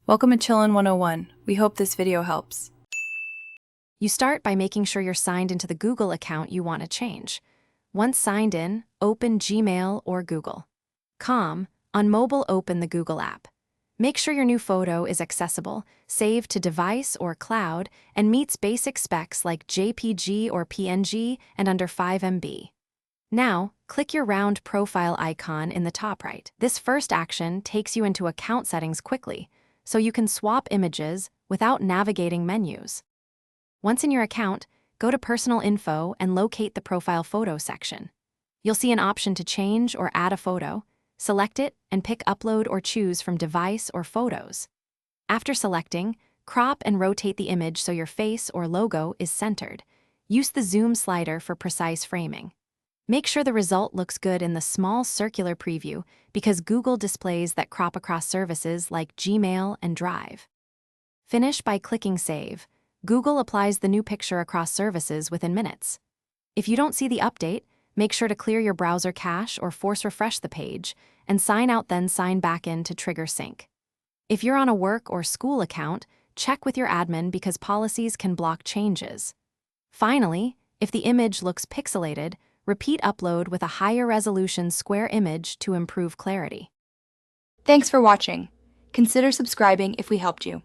Welcome to Chillin' 101. We hope this video helps. You start by making sure you're signed into the Google account you want to change. Once signed in, open Gmail or Google.com. On mobile, open the Google app. Make sure your new photo is accessible, saved to device or cloud, and meets basic specs like JPG or PNG and under 5 MB. Now, click your round profile icon in the top right. This first action takes you into account settings quickly, so you can swap images without navigating menus. Once in your account, go to Personal Info and locate the Profile Photo section. You'll see an option to change or add a photo. Select it and pick Upload or choose from Device or Photos. After selecting, crop and rotate the image so your face or logo is centered. Use the zoom slider for precise framing. Make sure the result looks good in the small circular preview because Google displays that crop across services like Gmail and Drive. Finish by clicking Save. Google applies the new picture across services within minutes. If you don't see the update, make sure to clear your browser cache or force refresh the page, and sign out then sign back in to trigger sync. If you're on a work or school account, check with your admin because policies can block changes. Finally, if the image looks pixelated, repeat upload with a higher resolution square image to improve clarity. Thanks for watching. Consider subscribing if we helped you.